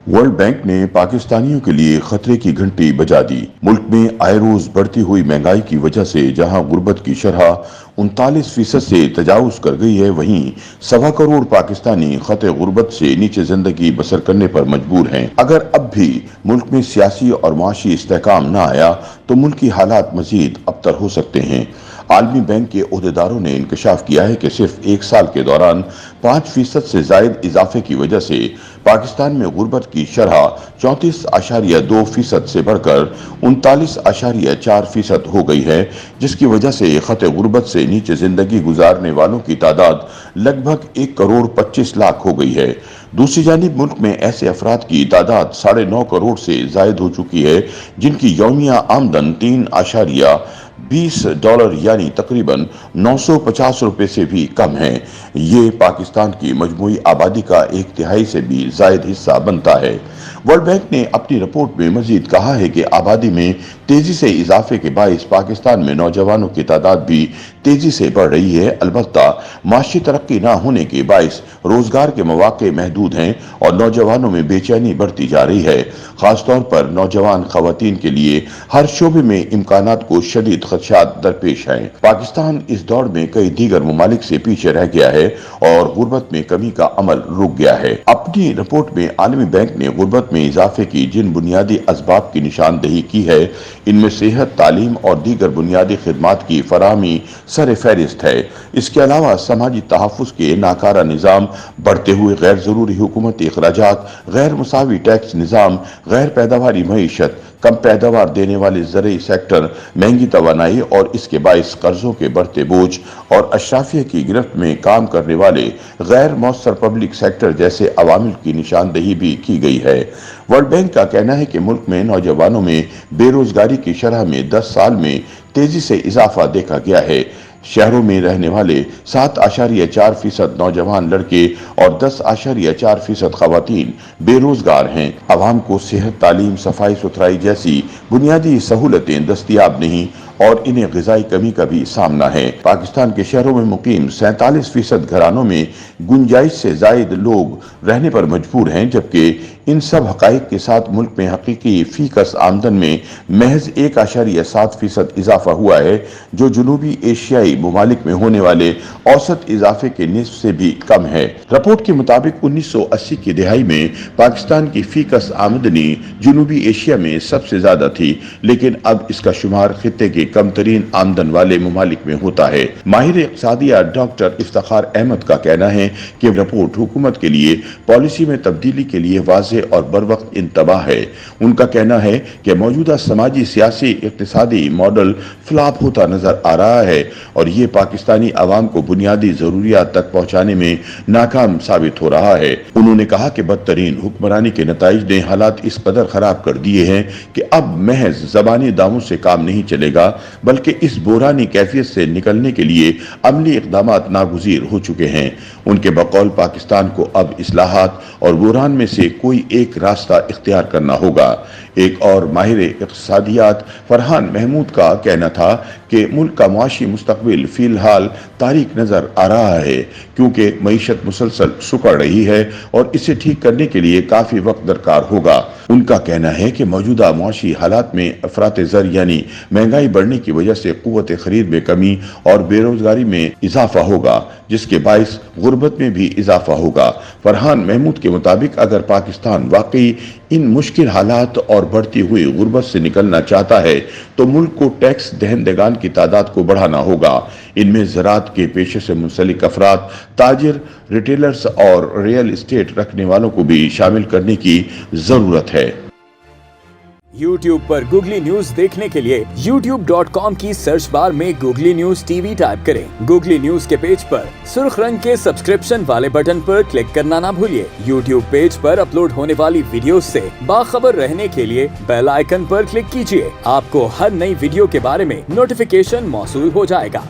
World bank ने पाकिस्तानियों के लिए खतरे की घंटी बजा दी। मुल्क में आए रोज बढ़ती हुई महंगाई की वजह से जहां गुर्बत की शरह 39% से तजावुज कर गई है, वहीं 1.25 करोड़ पाकिस्तानी खतरे गुर्बत से नीचे जिंदगी बसर करने पर मजबूर हैं। अगर अब भी मुल्क में सियासी और माशी इस्तेहकाम न आया तो मुल्क की हालात मजीद अबतर हो सकते हैं। आलमी बैंक के ओहदेदारों ने इंकशाफ किया है कि सिर्फ एक साल के दौरान 5% से जायद इजाफे की वजह से पाकिस्तान में गुर्बत की शरह 34.2% से बढ़कर 39.4% हो गई है, जिसकी वजह से खत गुर्बत से नीचे जिंदगी गुजारने वालों की तादाद लगभग 1.25 करोड़ हो गई है। दूसरी जानिब मुल्क में ऐसे अफराद की तादाद 9.5 करोड़ से जायद हो चुकी है जिनकी यौमिया आमदन $3.20 यानी तकरीबन 950 रुपए से भी कम है। ये पाकिस्तान की मजमूई आबादी का 1/3 से भी जायद हिस्सा बनता है। वर्ल्ड बैंक ने अपनी रिपोर्ट में मजीद कहा है कि आबादी में तेजी से इजाफे के बाइस पाकिस्तान में नौजवानों की तादाद भी तेजी से बढ़ रही है। अलबत्ता माशी तरक्की न होने के बाइस रोजगार के मौके महदूद हैं और नौजवानों में बेचैनी बढ़ती जा रही है। खासतौर पर नौजवान खवातीन के लिए हर शोबे में इम्कानात को शदीद खदशात दरपेश हैं। पाकिस्तान इस दौड़ में कई दीगर ममालिक से पीछे रह गया है और गुर्बत में कमी का अमल रुक गया है। अपनी रिपोर्ट में आलमी बैंक ने गुर्बत में इजाफे की जिन बुनियादी असबाब की निशानदेही की है, इनमें सेहत, तालीम और दीगर बुनियादी खिदमात की फराहमी सर फहरिस्त है। इसके अलावा समाजी तहफ़्फ़ुज़ के नाकारा निज़ाम, बढ़ते हुए गैर ज़रूरी हुकूमती अखराजात, गैर मुसावी टैक्स निज़ाम, गैर पैदावारी मईशत, कम पैदावार देने वाले ज़रूरी सेक्टर, महंगी तवानाई और इसके बाइस कर्जों के बढ़ते बोझ और अशराफिया की गिरफ्त में काम करने वाले गैर मौसर पब्लिक सेक्टर जैसे अवामिल की निशानदेही भी की गई है। वर्ल्ड बैंक का कहना है कि मुल्क में नौजवानों में बेरोजगारी की शरह में 10 साल में तेजी से इजाफा देखा गया है। शहरों में रहने वाले 7.4% नौजवान लड़के और 10.4% खवातीन बेरोजगार हैं। अवाम को सेहत, तालीम, सफाई सुथराई जैसी बुनियादी सहूलतें दस्तयाब नहीं और इन्हें ग़िज़ाई कमी का भी सामना है। पाकिस्तान के शहरों में मुकीम 47% घरानों में गुंजाइश से जायद लोग रहने पर मजबूर हैं, जबकि इन सब हक़ाइक़ के साथ मुल्क में हकीकी फीकस आमदन में महज 1.7% इजाफा हुआ है, जो जनूबी एशियाई ममालिक में होने वाले औसत इजाफे के निस्फ से भी कम है। रिपोर्ट के मुताबिक 1980 की दिहाई में पाकिस्तान की फीकस आमदनी जनूबी एशिया में सबसे ज्यादा थी, लेकिन अब इसका शुमार खित्ते के कम तरीन आमदन वाले ममालिक में होता है। माहिर इक़्तिसादिया डॉक्टर इफ्तिखार अहमद का कहना है कि रिपोर्ट हुकूमत के लिए पॉलिसी में तब्दीली के लिए वाज़ेह और बरवक्त इंतबाह है। उनका कहना है कि मौजूदा समाजी, सियासी, इक़्तिसादी मॉडल फ्लॉप होता नजर आ रहा है और ये पाकिस्तानी अवाम को बुनियादी जरूरियात तक पहुँचाने में नाकाम साबित हो रहा है। उन्होंने कहा कि बदतरीन हुक्मरानी के नताइज ने हालात इस कदर खराब कर दिए हैं कि अब महज ज़बानी दावों से काम नहीं चलेगा, बल्कि इस बुरानी कैफियत से निकलने के लिए अमली इक़दामात नागुज़ीर हो चुके हैं। उनके बकौल पाकिस्तान को अब इस्लाहात और बुरान में से कोई एक रास्ता इख्तियार करना होगा। एक और माहिर इक़्तिसादियात फरहान महमूद का कहना था कि मुल्क का मुआशी मुस्तक़बिल फ़िलहाल तारीक नज़र आ रहा है, क्योंकि मईशत मुसलसल सुकड़ रही है और इसे ठीक करने के लिए काफ़ी वक्त दरकार होगा। उनका कहना है कि मौजूदा मुआशी हालात में अफरात ज़र यानी महंगाई बढ़ने की वजह से क़ुव्वत ख़रीद में कमी और बेरोजगारी में इजाफा होगा, जिसके बाइस गुर्बत में भी इजाफा होगा। फरहान महमूद के मुताबिक अगर पाकिस्तान वाकई इन मुश्किल हालात और बढ़ती हुई गुर्बत से निकलना चाहता है तो मुल्क को टैक्स दहंदगान की तादाद को बढ़ाना होगा। इनमें ज़राअत के पेशे से मुंसलिक अफराद, ताजिर, रिटेलर्स और रियल एस्टेट रखने वालों को भी शामिल करने की ज़रूरत है। YouTube पर गूगली न्यूज देखने के लिए youtube.com की सर्च बार में गूगली न्यूज टीवी टाइप करें। गूगली न्यूज के पेज पर सुर्ख रंग के सब्सक्रिप्शन वाले बटन पर क्लिक करना ना भूलिए। YouTube पेज पर अपलोड होने वाली वीडियोस से बाखबर रहने के लिए बेल आइकन पर क्लिक कीजिए। आपको हर नई वीडियो के बारे में नोटिफिकेशन मौसूल हो जाएगा।